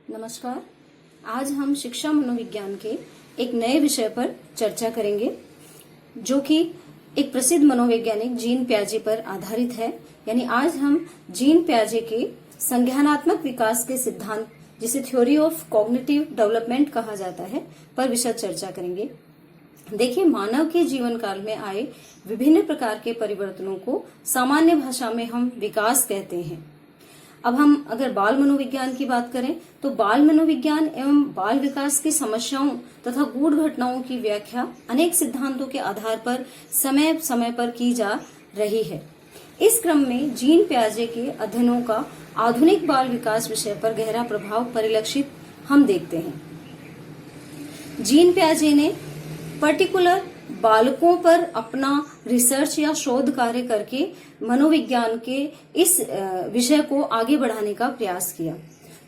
नमस्कार। आज हम शिक्षा मनोविज्ञान के एक नए विषय पर चर्चा करेंगे जो कि एक प्रसिद्ध मनोवैज्ञानिक जीन पियाजे पर आधारित है। यानी आज हम जीन पियाजे के संज्ञानात्मक विकास के सिद्धांत, जिसे थ्योरी ऑफ कॉग्निटिव डेवलपमेंट कहा जाता है, पर विशद चर्चा करेंगे। देखिए, मानव के जीवन काल में आए विभिन्न प्रकार के परिवर्तनों को सामान्य भाषा में हम विकास कहते हैं। अब हम अगर बाल मनोविज्ञान की बात करें तो बाल मनोविज्ञान एवं बाल विकास की समस्याओं तथा गूढ़ घटनाओं की व्याख्या अनेक सिद्धांतों के आधार पर समय समय पर की जा रही है। इस क्रम में जीन पियाजे के अध्ययनों का आधुनिक बाल विकास विषय पर गहरा प्रभाव परिलक्षित हम देखते हैं। जीन पियाजे ने पर्टिकुलर बालकों पर अपना रिसर्च या शोध कार्य करके मनोविज्ञान के इस विषय को आगे बढ़ाने का प्रयास किया।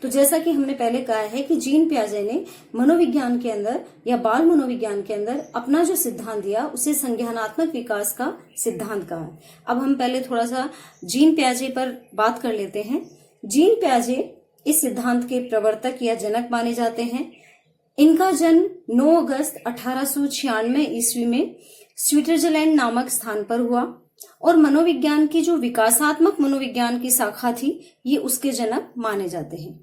तो जैसा कि हमने पहले कहा है कि जीन पियाजे ने मनोविज्ञान के अंदर या बाल मनोविज्ञान के अंदर अपना जो सिद्धांत दिया उसे संज्ञानात्मक विकास का सिद्धांत कहा। अब हम पहले थोड़ा सा जीन पियाजे पर बात कर लेते हैं। जीन पियाजे इस सिद्धांत के प्रवर्तक या जनक माने जाते हैं। इनका जन्म 9 अगस्त 1896 ईस्वी में स्विट्जरलैंड नामक स्थान पर हुआ और मनोविज्ञान की जो विकासात्मक मनोविज्ञान की शाखा थी, ये उसके जनक माने जाते हैं।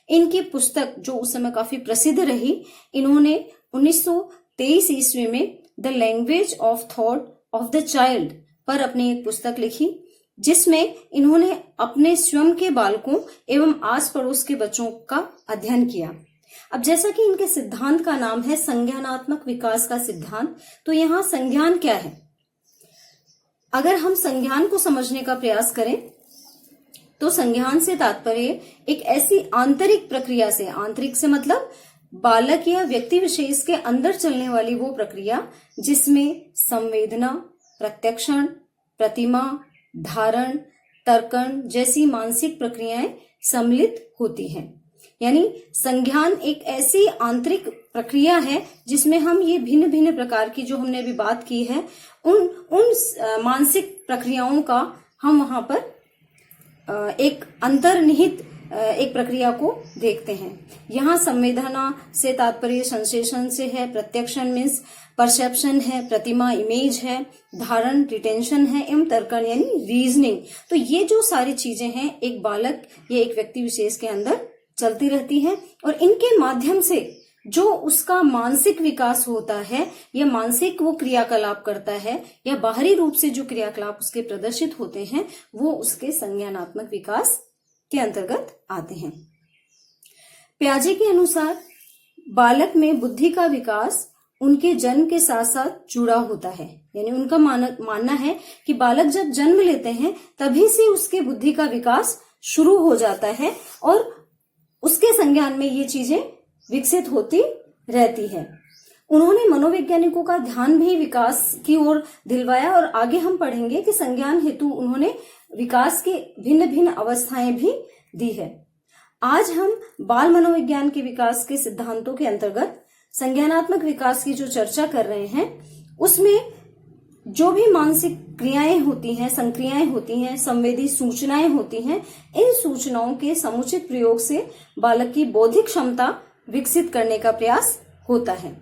इनकी पुस्तक जो उस समय काफी प्रसिद्ध रही, इन्होंने 1923 ईस्वी में the language of thought of the child पर अपनी एक पुस्तक लिखी, जिसमें इन्होंने अपने स्वयं के बालकों एवं आस पड़ोस के बच्चों का अध्ययन किया। अब जैसा कि इनके सिद्धांत का नाम है संज्ञानात्मक विकास का सिद्धांत, तो यहाँ संज्ञान क्या है? अगर हम संज्ञान को समझने का प्रयास करें तो संज्ञान से तात्पर्य एक ऐसी आंतरिक प्रक्रिया से, आंतरिक से मतलब बालक या व्यक्ति विशेष के अंदर चलने वाली वो प्रक्रिया जिसमें संवेदना, प्रत्यक्षण, प्रतिमा, धारण, तर्कण जैसी मानसिक प्रक्रियाएं सम्मिलित होती हैं। यानी संज्ञान एक ऐसी आंतरिक प्रक्रिया है जिसमें हम ये भिन्न भिन्न प्रकार की जो हमने अभी बात की है उन मानसिक प्रक्रियाओं का हम वहां पर एक अंतर्निहित एक प्रक्रिया को देखते हैं। यहाँ संवेदना से तात्पर्य सेंसेशन से है, प्रत्यक्षण मीन्स परसेप्शन है, प्रतिमा इमेज है, धारण रिटेंशन है एवं तर्कण यानी रीजनिंग। तो ये जो सारी चीजें हैं एक बालक या एक व्यक्ति विशेष के अंदर चलती रहती है और इनके माध्यम से जो उसका मानसिक विकास होता है या मानसिक वो क्रियाकलाप करता है या बाहरी रूप से जो क्रियाकलाप उसके प्रदर्शित होते हैं वो उसके संज्ञानात्मक विकास के अंतर्गत आते हैं। पियाजे के अनुसार बालक में बुद्धि का विकास उनके जन्म के साथ साथ जुड़ा होता है। यानी उनका मानना है कि बालक जब जन्म लेते हैं तभी से उसके बुद्धि का विकास शुरू हो जाता है और उसके संज्ञान में ये चीजें विकसित होती रहती है। उन्होंने मनोवैज्ञानिकों का ध्यान भी विकास की ओर दिलवाया और आगे हम पढ़ेंगे कि संज्ञान हेतु उन्होंने विकास के भिन्न भिन्न अवस्थाएं भी दी है। आज हम बाल मनोविज्ञान के विकास के सिद्धांतों के अंतर्गत संज्ञानात्मक विकास की जो चर्चा कर रहे हैं उसमें जो भी मानसिक क्रियाएं होती हैं, संक्रियाएं होती हैं, संवेदी सूचनाएं होती हैं, इन सूचनाओं के समुचित प्रयोग से बालक की बौद्धिक क्षमता विकसित करने का प्रयास होता है।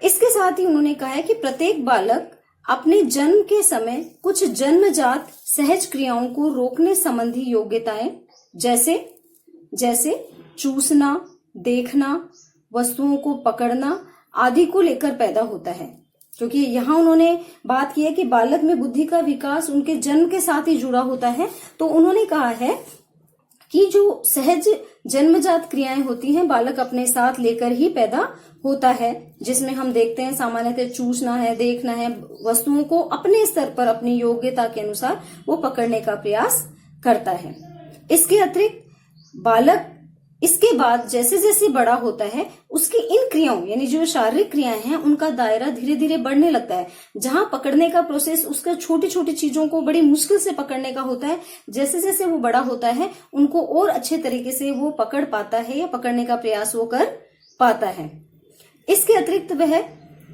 इसके साथ ही उन्होंने कहा है कि प्रत्येक बालक अपने जन्म के समय कुछ जन्मजात सहज क्रियाओं को रोकने संबंधी योग्यताएं जैसे चूसना, देखना, वस्तुओं को पकड़ना आदि को लेकर पैदा होता है। क्योंकि यहाँ उन्होंने बात की है कि बालक में बुद्धि का विकास उनके जन्म के साथ ही जुड़ा होता है, तो उन्होंने कहा है कि जो सहज जन्मजात क्रियाएं होती हैं बालक अपने साथ लेकर ही पैदा होता है, जिसमें हम देखते हैं सामान्यतः चूसना है, देखना है, वस्तुओं को अपने स्तर पर अपनी योग्यता के अनुसार वो पकड़ने का प्रयास करता है। इसके अतिरिक्त बालक इसके बाद जैसे जैसे बड़ा होता है उसकी इन क्रियाओं यानी जो शारीरिक क्रियाएं हैं उनका दायरा धीरे धीरे बढ़ने लगता है। जहां पकड़ने का प्रोसेस उसका छोटी छोटी चीजों को बड़ी मुश्किल से पकड़ने का होता है, जैसे जैसे वो बड़ा होता है उनको और अच्छे तरीके से वो पकड़ पाता है या पकड़ने का प्रयास वो कर पाता है। इसके अतिरिक्त वह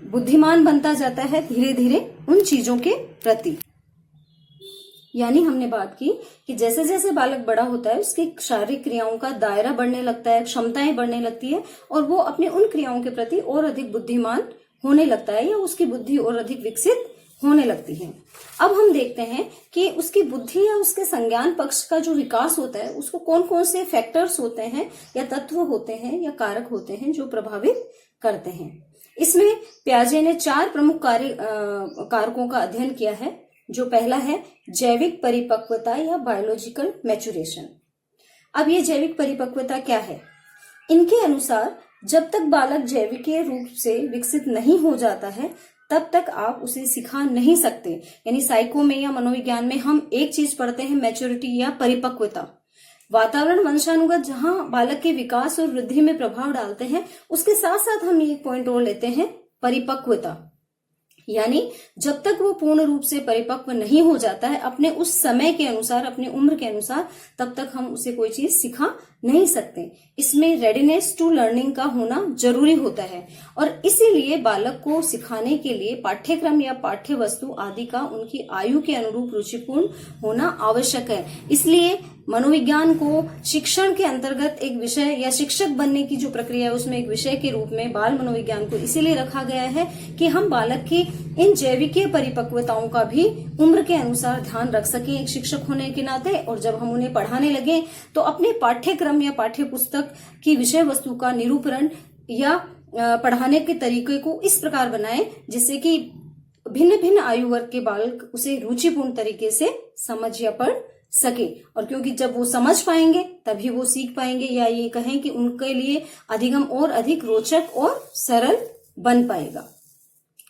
बुद्धिमान बनता जाता है धीरे धीरे उन चीजों के प्रति। यानी हमने बात की कि जैसे जैसे बालक बड़ा होता है उसकी शारीरिक क्रियाओं का दायरा बढ़ने लगता है, क्षमताएं बढ़ने लगती है और वो अपने उन क्रियाओं के प्रति और अधिक बुद्धिमान होने लगता है या उसकी बुद्धि और अधिक विकसित होने लगती है। अब हम देखते हैं कि उसकी बुद्धि या उसके संज्ञान पक्ष का जो विकास होता है उसको कौन कौन से फैक्टर्स होते हैं या तत्व होते हैं या कारक होते हैं जो प्रभावित करते हैं। इसमें पियाजे ने 4 प्रमुख कारकों का अध्ययन किया है। जो पहला है जैविक परिपक्वता या बायोलॉजिकल मैच्योरेशन। अब ये जैविक परिपक्वता क्या है? इनके अनुसार जब तक बालक जैविकीय रूप से विकसित नहीं हो जाता है तब तक आप उसे सिखा नहीं सकते। यानी साइको में या मनोविज्ञान में हम एक चीज पढ़ते हैं मैच्योरिटी या परिपक्वता। वातावरण वंशानुगत जहां बालक के विकास और वृद्धि में प्रभाव डालते हैं उसके साथ साथ हम एक पॉइंट और लेते हैं परिपक्वता। यानी जब तक वो पूर्ण रूप से परिपक्व नहीं हो जाता है अपने उस समय के अनुसार, अपनी उम्र के अनुसार, तब तक हम उसे कोई चीज सिखा नहीं सकते। इसमें रेडीनेस टू लर्निंग का होना जरूरी होता है और इसीलिए बालक को सिखाने के लिए पाठ्यक्रम या पाठ्य वस्तु आदि का उनकी आयु के अनुरूप रुचिपूर्ण होना आवश्यक है। इसलिए मनोविज्ञान को शिक्षण के अंतर्गत एक विषय या शिक्षक बनने की जो प्रक्रिया है उसमें एक विषय के रूप में बाल मनोविज्ञान को इसीलिए रखा गया है कि हम बालक की इन जैविकीय परिपक्वताओं का भी उम्र के अनुसार ध्यान रख सकें एक शिक्षक होने के नाते। और जब हम उन्हें पढ़ाने लगे तो अपने पाठ्यक्रम या पाठ्य पुस्तक की विषय वस्तु का निरूपण या पढ़ाने के तरीके को इस प्रकार बनाएं जिससे कि भिन्न भिन्न आयु वर्ग के बालक उसे रुचिपूर्ण तरीके से समझ या पढ़ सके। और क्योंकि जब वो समझ पाएंगे तभी वो सीख पाएंगे, या ये कहें कि उनके लिए अधिगम और अधिक रोचक और सरल बन पाएगा।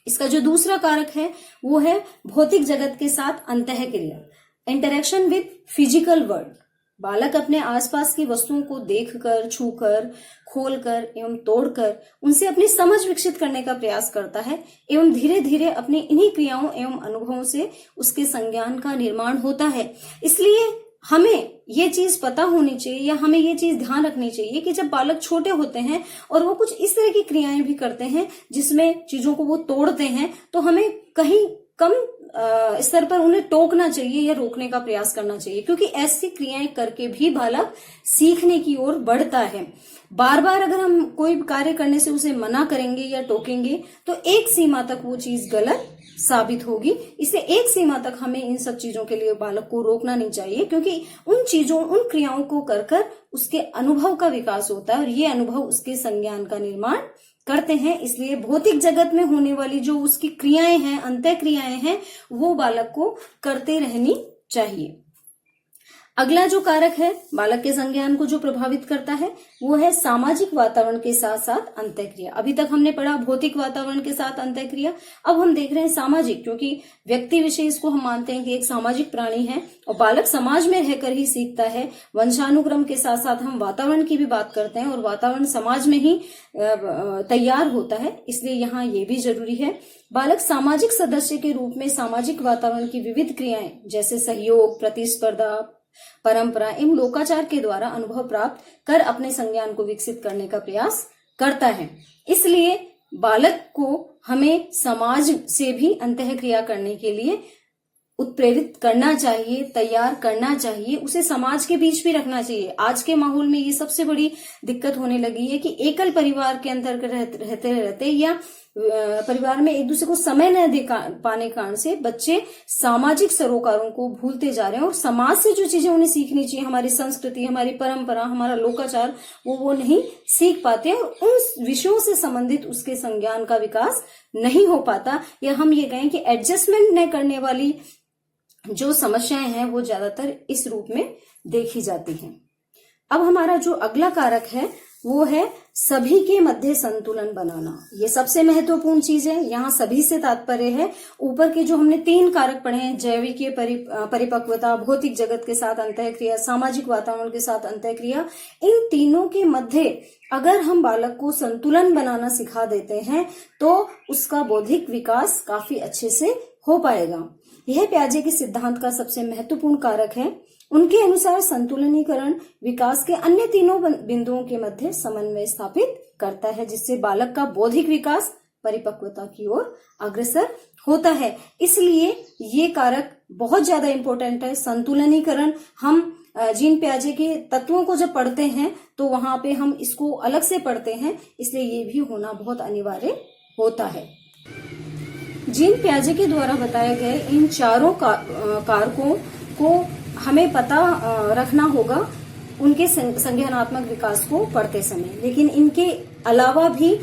इसका जो दूसरा कारक है वो है भौतिक जगत के साथ अंतःक्रिया, इंटरेक्शन विद फिजिकल वर्ल्ड। बालक अपने आसपास की वस्तुओं को देखकर, छूकर, खोलकर एवं तोड़कर उनसे अपनी समझ विकसित करने का प्रयास करता है एवं धीरे धीरे अपनी इन्हीं क्रियाओं एवं अनुभवों से उसके संज्ञान का निर्माण होता है। इसलिए हमें ये चीज पता होनी चाहिए या हमें ये चीज ध्यान रखनी चाहिए कि जब बालक छोटे होते हैं और वो कुछ इस तरह की क्रियाएं भी करते हैं जिसमें चीजों को वो तोड़ते हैं तो हमें कहीं कम स्तर पर उन्हें टोकना चाहिए या रोकने का प्रयास करना चाहिए, क्योंकि ऐसी क्रियाएं करके भी बालक सीखने की ओर बढ़ता है। बार बार अगर हम कोई कार्य करने से उसे मना करेंगे या टोकेंगे तो एक सीमा तक वो चीज गलत साबित होगी। इसलिए एक सीमा तक हमें इन सब चीजों के लिए बालक को रोकना नहीं चाहिए, क्योंकि उन चीजों, उन क्रियाओं को कर कर उसके अनुभव का विकास होता है और ये अनुभव उसके संज्ञान का निर्माण करते हैं। इसलिए भौतिक जगत में होने वाली जो उसकी क्रियाएं हैं, अंतः क्रियाएं हैं, वो बालक को करते रहनी चाहिए। अगला जो कारक है बालक के संज्ञान को जो प्रभावित करता है वो है सामाजिक वातावरण के साथ साथ अंतःक्रिया। अभी तक हमने पढ़ा भौतिक वातावरण के साथ अंतःक्रिया, अब हम देख रहे हैं सामाजिक, क्योंकि व्यक्ति विशेष को हम मानते हैं कि एक सामाजिक प्राणी है और बालक समाज में रहकर ही सीखता है। वंशानुक्रम के साथ साथ हम वातावरण की भी बात करते हैं और वातावरण समाज में ही तैयार होता है, इसलिए यहाँ ये भी जरूरी है। बालक सामाजिक सदस्य के रूप में सामाजिक वातावरण की विविध क्रियाएं जैसे सहयोग, प्रतिस्पर्धा, परंपरा एवं लोकाचार के द्वारा अनुभव प्राप्त कर अपने संज्ञान को विकसित करने का प्रयास करता है। इसलिए बालक को हमें समाज से भी अंतःक्रिया करने के लिए उत्प्रेरित करना चाहिए, तैयार करना चाहिए, उसे समाज के बीच भी रखना चाहिए। आज के माहौल में ये सबसे बड़ी दिक्कत होने लगी है कि एकल परिवार के अंतर्गत रहते रहते या परिवार में एक दूसरे को समय न दे पाने कारण से बच्चे सामाजिक सरोकारों को भूलते जा रहे हैं और समाज से जो चीजें उन्हें सीखनी चाहिए, हमारी संस्कृति, हमारी परंपरा, हमारा लोकाचार, वो नहीं सीख पाते और उन विषयों से संबंधित उसके संज्ञान का विकास नहीं हो पाता। या हम ये कहें कि एडजस्टमेंट न करने वाली जो समस्याएं हैं वो ज्यादातर इस रूप में देखी जाती हैं। अब हमारा जो अगला कारक है वो है सभी के मध्य संतुलन बनाना। ये सबसे महत्वपूर्ण चीज है। यहाँ सभी से तात्पर्य है ऊपर के जो हमने 3 कारक पढ़े हैं, जैविकीय परिपक्वता, भौतिक जगत के साथ अंतःक्रिया, सामाजिक वातावरण के साथ अंतःक्रिया, इन तीनों के मध्य अगर हम बालक को संतुलन बनाना सिखा देते हैं तो उसका बौद्धिक विकास काफी अच्छे से हो पाएगा। यह पियाजे के सिद्धांत का सबसे महत्वपूर्ण कारक है। उनके अनुसार संतुलनीकरण विकास के अन्य तीनों बिंदुओं के मध्य समन्वय स्थापित करता है, जिससे बालक का बौद्धिक विकास परिपक्वता की ओर अग्रसर होता है। इसलिए ये कारक बहुत ज्यादा इंपॉर्टेंट है। संतुलनीकरण, हम जीन प्याजे के तत्वों को जब पढ़ते हैं तो वहां पे हम इसको अलग से पढ़ते हैं, इसलिए ये भी होना बहुत अनिवार्य होता है। जीन प्याजे के द्वारा बताए गए इन चारों कारकों को हमें पता रखना होगा उनके संज्ञानात्मक विकास को पढ़ते समय। लेकिन इनके अलावा भी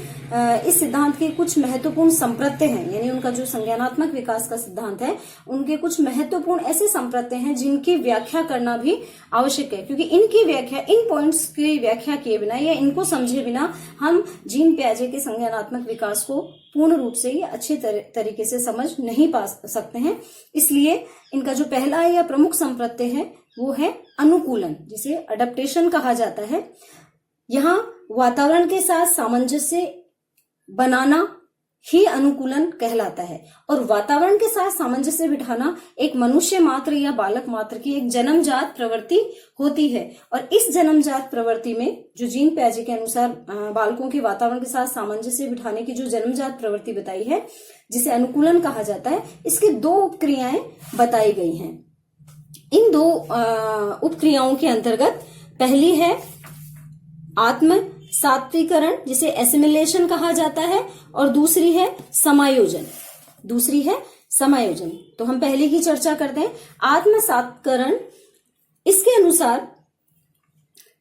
इस सिद्धांत के कुछ महत्वपूर्ण संप्रत्यय हैं, यानी उनका जो संज्ञानात्मक विकास का सिद्धांत है उनके कुछ महत्वपूर्ण ऐसे संप्रत्यय हैं जिनकी व्याख्या करना भी आवश्यक है, क्योंकि इनकी व्याख्या, इन पॉइंट्स की व्याख्या किए बिना या इनको समझे बिना हम जीन प्याजे के संज्ञानात्मक विकास को पूर्ण रूप से या अच्छे तरीके से समझ नहीं पा सकते हैं। इसलिए इनका जो पहला या प्रमुख संप्रत्यय है वो है अनुकूलन, जिसे अडेप्टेशन कहा जाता है। यहाँ वातावरण के साथ सामंजस्य बनाना ही अनुकूलन कहलाता है, और वातावरण के साथ सामंजस्य बिठाना एक मनुष्य मात्र या बालक मात्र की एक जन्मजात प्रवृत्ति होती है। और इस जन्मजात प्रवृत्ति में जो जीन प्याजे के अनुसार बालकों के वातावरण के साथ सामंजस्य बिठाने की जो जन्मजात प्रवृत्ति बताई है, जिसे अनुकूलन कहा जाता है, इसकी 2 उपक्रियाएं बताई गई हैं। इन 2 उपक्रियाओं के अंतर्गत पहली है आत्म सात्विकरण, जिसे एसिमिलेशन कहा जाता है, और दूसरी है समायोजन। तो हम पहले की चर्चा करते हैं। आत्म सात्विकरण, इसके अनुसार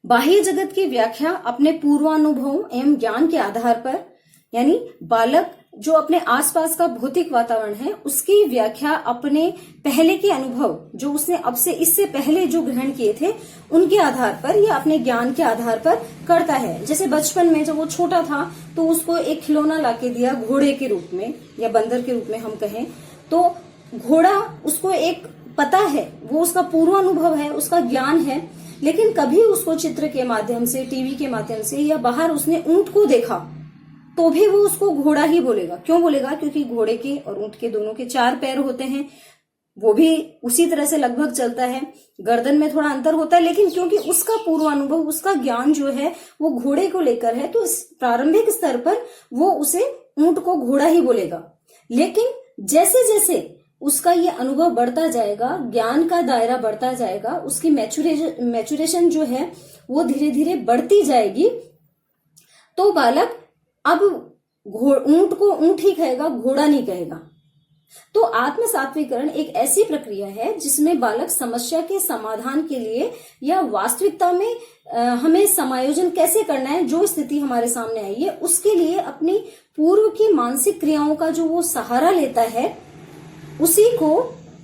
बाह्य जगत की व्याख्या अपने पूर्वानुभवों एवं ज्ञान के आधार पर, यानी बालक जो अपने आसपास का भौतिक वातावरण है उसकी व्याख्या अपने पहले के अनुभव, जो उसने अब से इससे पहले जो ग्रहण किए थे उनके आधार पर या अपने ज्ञान के आधार पर करता है। जैसे बचपन में जब वो छोटा था तो उसको एक खिलौना लाके दिया घोड़े के रूप में या बंदर के रूप में हम कहें, तो घोड़ा उसको एक पता है, वो उसका पूर्वानुभव है, उसका ज्ञान है, लेकिन कभी उसको चित्र के माध्यम से, टीवी के माध्यम से या बाहर उसने ऊंट को देखा तो भी वो उसको घोड़ा ही बोलेगा। क्यों बोलेगा? क्योंकि घोड़े के और ऊंट के दोनों के 4 पैर होते हैं, वो भी उसी तरह से लगभग चलता है, गर्दन में थोड़ा अंतर होता है, लेकिन क्योंकि उसका पूर्वानुभव, उसका ज्ञान जो है वो घोड़े को लेकर है, तो इस प्रारंभिक स्तर पर वो उसे ऊंट को घोड़ा ही बोलेगा। लेकिन जैसे जैसे उसका ये अनुभव बढ़ता जाएगा, ज्ञान का दायरा बढ़ता जाएगा, उसकी मैचुरेशन जो है वो धीरे धीरे बढ़ती जाएगी, तो बालक अब ऊंट को ऊंट ही कहेगा, घोड़ा नहीं कहेगा। तो आत्म सात्विकरण एक ऐसी प्रक्रिया है जिसमें बालक समस्या के समाधान के लिए या वास्तविकता में हमें समायोजन कैसे करना है, जो स्थिति हमारे सामने आई है उसके लिए अपनी पूर्व की मानसिक क्रियाओं का जो वो सहारा लेता है, उसी को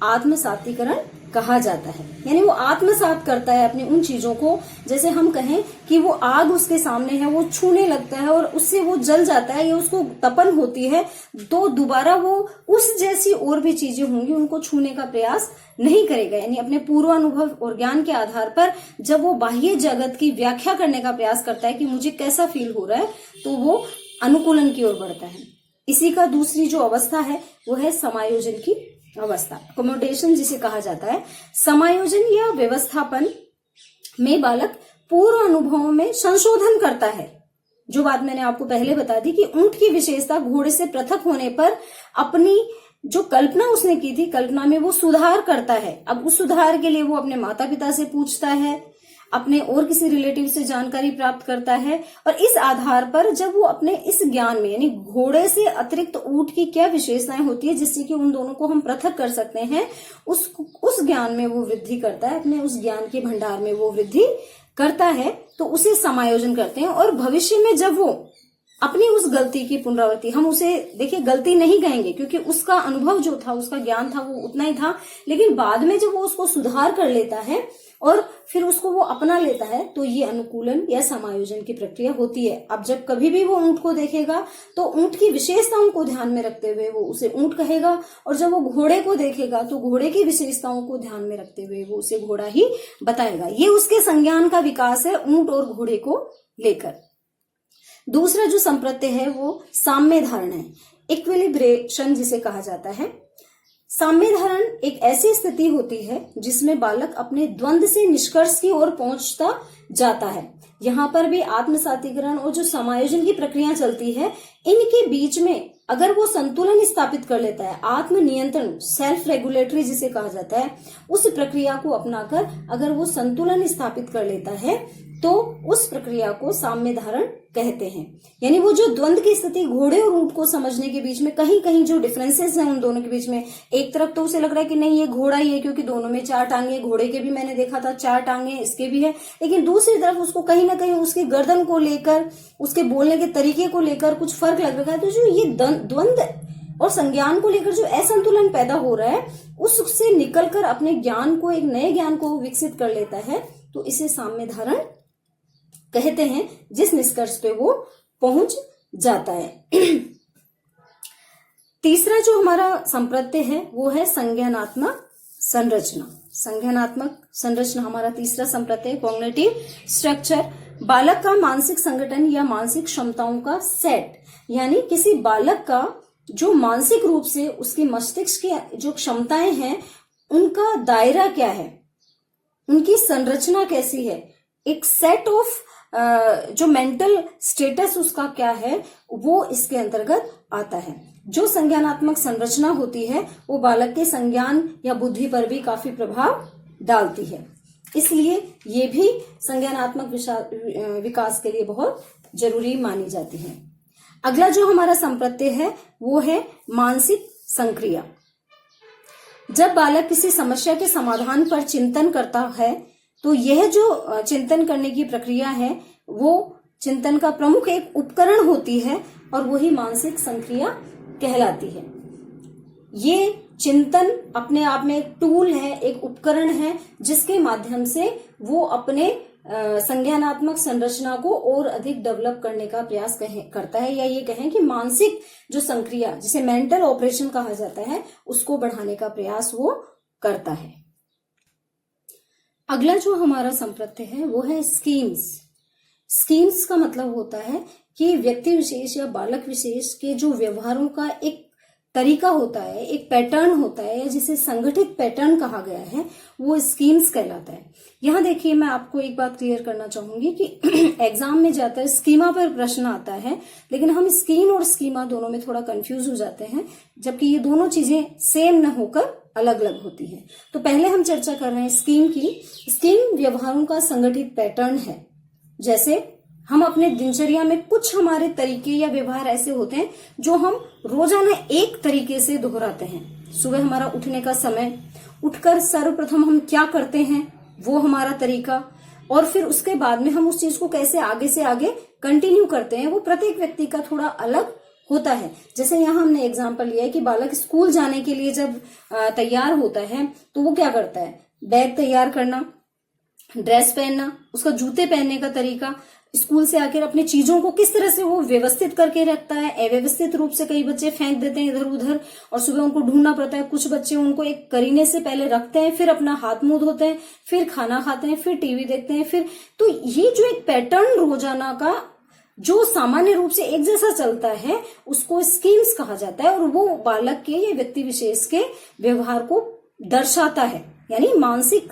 आत्म सात्विकरण कहा जाता है। यानी वो आत्मसात करता है अपनी उन चीजों को, जैसे हम कहें कि वो आग उसके सामने है, वो छूने लगता है और उससे वो जल जाता है या उसको तपन होती है, तो दोबारा वो उस जैसी और भी चीजें होंगी उनको छूने का प्रयास नहीं करेगा। यानी अपने पूर्वानुभव और ज्ञान के आधार पर जब वो बाह्य जगत की व्याख्या करने का प्रयास करता है कि मुझे कैसा फील हो रहा है, तो वो अनुकूलन की ओर बढ़ता है। इसी का दूसरी जो अवस्था है वो है समायोजन की अवस्था, अकोमोडेशन जिसे कहा जाता है। समायोजन या व्यवस्थापन में बालक पूर्व अनुभवों में संशोधन करता है। जो बात मैंने आपको पहले बता दी कि ऊंट की विशेषता घोड़े से पृथक होने पर अपनी जो कल्पना उसने की थी, कल्पना में वो सुधार करता है। अब उस सुधार के लिए वो अपने माता पिता से पूछता है, अपने और किसी रिलेटिव से जानकारी प्राप्त करता है, और इस आधार पर जब वो अपने इस ज्ञान में, यानी घोड़े से अतिरिक्त ऊंट की क्या विशेषताएं होती है जिससे कि उन दोनों को हम पृथक कर सकते हैं, उस ज्ञान में वो वृद्धि करता है, अपने उस ज्ञान के भंडार में वो वृद्धि करता है, तो उसे समायोजन करते हैं। और भविष्य में जब वो अपनी उस गलती की पुनरावृत्ति, हम उसे देखिए गलती नहीं कहेंगे क्योंकि उसका अनुभव जो था, उसका ज्ञान था वो उतना ही था, लेकिन बाद में जब वो उसको सुधार कर लेता है और फिर उसको वो अपना लेता है, तो ये अनुकूलन या समायोजन की प्रक्रिया होती है। अब जब कभी भी वो ऊंट को देखेगा तो ऊंट की विशेषताओं को ध्यान में रखते हुए वो उसे ऊंट कहेगा, और जब वो घोड़े को देखेगा तो घोड़े की विशेषताओं को ध्यान में रखते हुए वो उसे घोड़ा ही बताएगा। ये उसके संज्ञान का विकास है ऊंट और घोड़े को लेकर। दूसरा जो संप्रत्यय है वो साम्य धारणा है, इक्विलिब्रेशन जिसे कहा जाता है। साम्य धारण एक ऐसी स्थिति होती है जिसमें बालक अपने द्वंद से निष्कर्ष की ओर पहुंचता जाता है। यहाँ पर भी आत्मसातीकरण और जो समायोजन की प्रक्रिया चलती है, इनके बीच में अगर वो संतुलन स्थापित कर लेता है, आत्मनियंत्रण, सेल्फ रेगुलेटरी जिसे कहा जाता है, उस प्रक्रिया को अपनाकर अगर वो संतुलन स्थापित कर लेता है तो उस प्रक्रिया को साम्य धारण कहते हैं। यानी वो जो द्वंद की स्थिति, घोड़े और ऊंट को समझने के बीच में कहीं कहीं जो डिफरेंसेस हैं उन दोनों के बीच में, एक तरफ तो उसे लग रहा है कि नहीं ये घोड़ा ही है क्योंकि दोनों में 4 टांगे, घोड़े के भी मैंने देखा था 4 टांगे, इसके भी है, लेकिन दूसरी तरफ उसको कहीं ना कहीं उसकी गर्दन को लेकर, उसके बोलने के तरीके को लेकर कुछ फर्क लग रहा है। तो जो ये द्वंद और संज्ञान को लेकर जो असंतुलन पैदा हो रहा है, उससे निकलकर अपने ज्ञान को, एक नए ज्ञान को विकसित कर लेता है, तो इसे साम्य धारण कहते हैं, जिस निष्कर्ष पे वो पहुंच जाता है। तीसरा जो हमारा संप्रत्यय है वो है संज्ञानात्मक संरचना। संज्ञानात्मक संरचना हमारा तीसरा संप्रत्यय, कॉग्निटिव स्ट्रक्चर। बालक का मानसिक संगठन या मानसिक क्षमताओं का सेट, यानी किसी बालक का जो मानसिक रूप से उसके मस्तिष्क की जो क्षमताएं हैं उनका दायरा क्या है, उनकी संरचना कैसी है, एक सेट ऑफ जो मेंटल स्टेटस उसका क्या है, वो इसके अंतर्गत आता है। जो संज्ञानात्मक संरचना होती है वो बालक के संज्ञान या बुद्धि पर भी काफी प्रभाव डालती है, इसलिए ये भी संज्ञानात्मक विकास के लिए बहुत जरूरी मानी जाती है। अगला जो हमारा संप्रत्यय है वो है मानसिक संक्रिया। जब बालक किसी समस्या के समाधान पर चिंतन करता है तो यह जो चिंतन करने की प्रक्रिया है वो चिंतन का प्रमुख एक उपकरण होती है और वही मानसिक संक्रिया कहलाती है। ये चिंतन अपने आप में एक टूल है, एक उपकरण है, जिसके माध्यम से वो अपने संज्ञानात्मक संरचना को और अधिक डेवलप करने का प्रयास करता है, या ये कहें कि मानसिक जो संक्रिया जिसे मेंटल ऑपरेशन कहा जाता है उसको बढ़ाने का प्रयास वो करता है। अगला जो हमारा संप्रत्यय है वो है स्कीम्स। स्कीम्स का मतलब होता है कि व्यक्ति विशेष या बालक विशेष के जो व्यवहारों का एक तरीका होता है, एक पैटर्न होता है, या जिसे संगठित पैटर्न कहा गया है, वो स्कीम्स कहलाता है। यहाँ देखिए, मैं आपको एक बात क्लियर करना चाहूंगी कि एग्जाम में जाता है स्कीमा पर प्रश्न आता है, लेकिन हम स्कीम और स्कीमा दोनों में थोड़ा कंफ्यूज हो जाते हैं, जबकि ये दोनों चीजें सेम न होकर अलग अलग होती है। तो पहले हम चर्चा कर रहे हैं स्कीम की। स्कीम व्यवहारों का संगठित पैटर्न है। जैसे हम अपने दिनचर्या में कुछ हमारे तरीके या व्यवहार ऐसे होते हैं जो हम रोजाना एक तरीके से दोहराते हैं। सुबह हमारा उठने का समय, उठकर सर्वप्रथम हम क्या करते हैं वो हमारा तरीका, और फिर उसके बाद में हम उस चीज को कैसे आगे से आगे कंटिन्यू करते हैं, वो प्रत्येक व्यक्ति का थोड़ा अलग होता है। जैसे यहाँ हमने एग्जाम्पल लिया है कि बालक स्कूल जाने के लिए जब तैयार होता है तो वो क्या करता है, बैग तैयार करना, ड्रेस पहनना, उसका जूते पहनने का तरीका, स्कूल से आकर अपनी चीजों को किस तरह से वो व्यवस्थित करके रखता है। अव्यवस्थित रूप से कई बच्चे फेंक देते हैं इधर उधर, और सुबह उनको ढूंढना पड़ता है। कुछ बच्चे उनको एक करीने से पहले रखते हैं, फिर अपना हाथ मुंह धोते हैं, फिर खाना खाते हैं, फिर टीवी देखते हैं, फिर तो ये जो एक पैटर्न रोजाना का जो सामान्य रूप से एक जैसा चलता है उसको स्कीम्स कहा जाता है, और वो बालक के या व्यक्ति विशेष के व्यवहार को दर्शाता है। यानी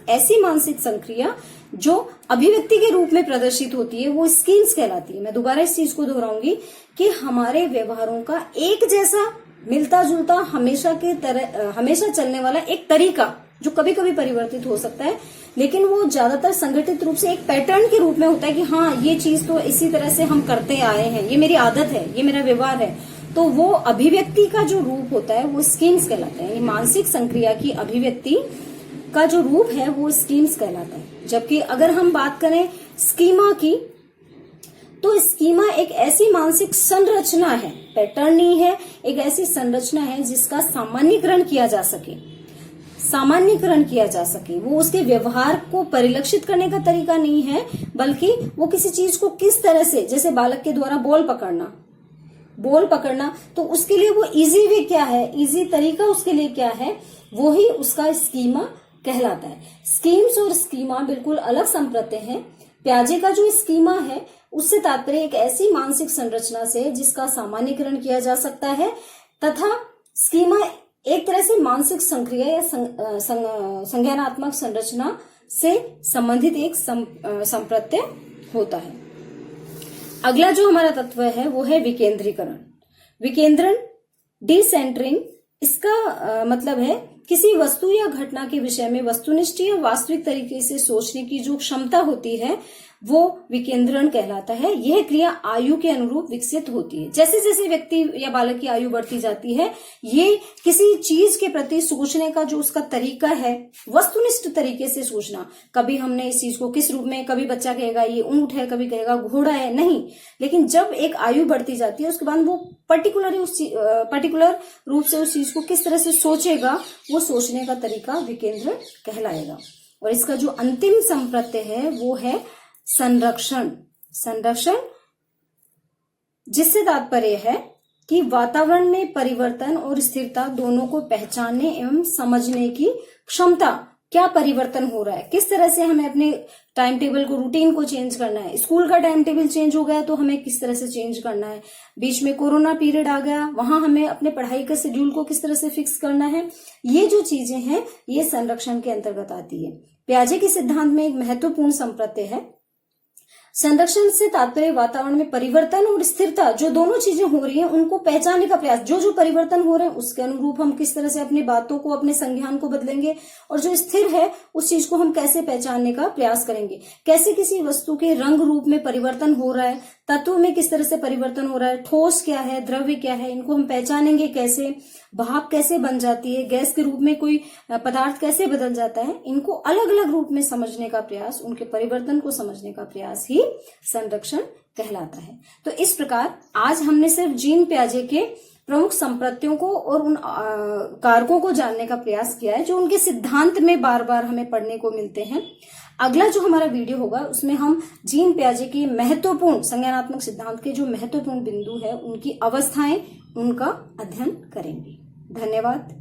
ऐसी मानसिक संक्रिया जो अभिव्यक्ति के रूप में प्रदर्शित होती है वो स्कीम्स कहलाती है। मैं दोबारा इस चीज को दोहराऊंगी कि हमारे व्यवहारों का एक जैसा मिलता जुलता हमेशा चलने वाला एक तरीका जो कभी कभी परिवर्तित हो सकता है, लेकिन वो ज्यादातर संगठित रूप से एक पैटर्न के रूप में होता है कि हाँ ये चीज तो इसी तरह से हम करते आए हैं, ये मेरी आदत है, ये मेरा व्यवहार है। तो वो अभिव्यक्ति का जो रूप होता है वो स्कीम्स कहलाते हैं। मानसिक संक्रिया की अभिव्यक्ति का जो रूप है वो स्कीम्स कहलाता है। जबकि अगर हम बात करें स्कीमा की, तो स्कीमा एक ऐसी मानसिक संरचना है, पैटर्न नहीं है, एक ऐसी संरचना है जिसका सामान्यीकरण किया जा सके। वो उसके व्यवहार को परिलक्षित करने का तरीका नहीं है, बल्कि वो किसी चीज को किस तरह से, जैसे बालक के द्वारा बॉल पकड़ना, तो उसके लिए वो इजी वे क्या है, इजी तरीका उसके लिए क्या है, वो ही उसका स्कीमा कहलाता है। स्कीम्स और स्कीमा बिल्कुल अलग संप्रत्यय हैं। प्याजे का जो स्कीमा है उससे तात्पर्य एक ऐसी मानसिक संरचना से जिसका सामान्यीकरण किया जा सकता है, तथा स्कीमा एक तरह से मानसिक संक्रिया या संज्ञानात्मक संरचना से संबंधित एक संप्रत्यय होता है। अगला जो हमारा तत्व है वो है विकेंद्रीकरण। विकेंद्रण, डिसेंटरिंग, इसका मतलब है किसी वस्तु या घटना के विषय में वस्तुनिष्ठ या वास्तविक तरीके से सोचने की जो क्षमता होती है वो विकेंद्रण कहलाता है। यह क्रिया आयु के अनुरूप विकसित होती है। जैसे जैसे व्यक्ति या बालक की आयु बढ़ती जाती है, ये किसी चीज के प्रति सोचने का जो उसका तरीका है, वस्तुनिष्ठ तरीके से सोचना, कभी हमने इस चीज को किस रूप में, कभी बच्चा कहेगा ये ऊंट है, कभी कहेगा घोड़ा है, नहीं, लेकिन जब एक आयु बढ़ती जाती है उसके बाद वो पर्टिकुलर रूप से उस चीज को किस तरह से सोचेगा, वो सोचने का तरीका विकेंद्रण कहलाएगा। और इसका जो अंतिम संप्रत्यय है वो है संरक्षण। संरक्षण जिससे तात्पर्य है कि वातावरण में परिवर्तन और स्थिरता दोनों को पहचानने एवं समझने की क्षमता, क्या परिवर्तन हो रहा है, किस तरह से हमें अपने टाइम टेबल को, रूटीन को चेंज करना है। स्कूल का टाइम टेबल चेंज हो गया तो हमें किस तरह से चेंज करना है, बीच में कोरोना पीरियड आ गया, वहां हमें अपने पढ़ाई का शेड्यूल को किस तरह से फिक्स करना है। ये जो चीजें हैं ये संरक्षण के अंतर्गत आती है। पियाजे के सिद्धांत में एक महत्वपूर्ण संप्रत्यय है संरक्षण से तात्पर्य वातावरण में परिवर्तन और स्थिरता, जो दोनों चीजें हो रही हैं उनको पहचानने का प्रयास। जो जो परिवर्तन हो रहे हैं उसके अनुरूप हम किस तरह से अपनी बातों को, अपने संज्ञान को बदलेंगे, और जो स्थिर है उस चीज को हम कैसे पहचानने का प्रयास करेंगे। कैसे किसी वस्तु के रंग रूप में परिवर्तन हो रहा है, तत्व में किस तरह से परिवर्तन हो रहा है, ठोस क्या है, द्रव्य क्या है, इनको हम पहचानेंगे कैसे, भाप कैसे बन जाती है, गैस के रूप में कोई पदार्थ कैसे बदल जाता है, इनको अलग अलग रूप में समझने का प्रयास, उनके परिवर्तन को समझने का प्रयास ही संरक्षण कहलाता है। तो इस प्रकार आज हमने सिर्फ जीन पियाजे के प्रमुख संप्रत्ययों को और उन कारकों को जानने का प्रयास किया है जो उनके सिद्धांत में बार बार हमें पढ़ने को मिलते हैं। अगला जो हमारा वीडियो होगा उसमें हम जीन पियाजे के महत्वपूर्ण संज्ञानात्मक सिद्धांत के जो महत्वपूर्ण बिंदु है, उनकी अवस्थाएं, उनका अध्ययन करेंगे। धन्यवाद।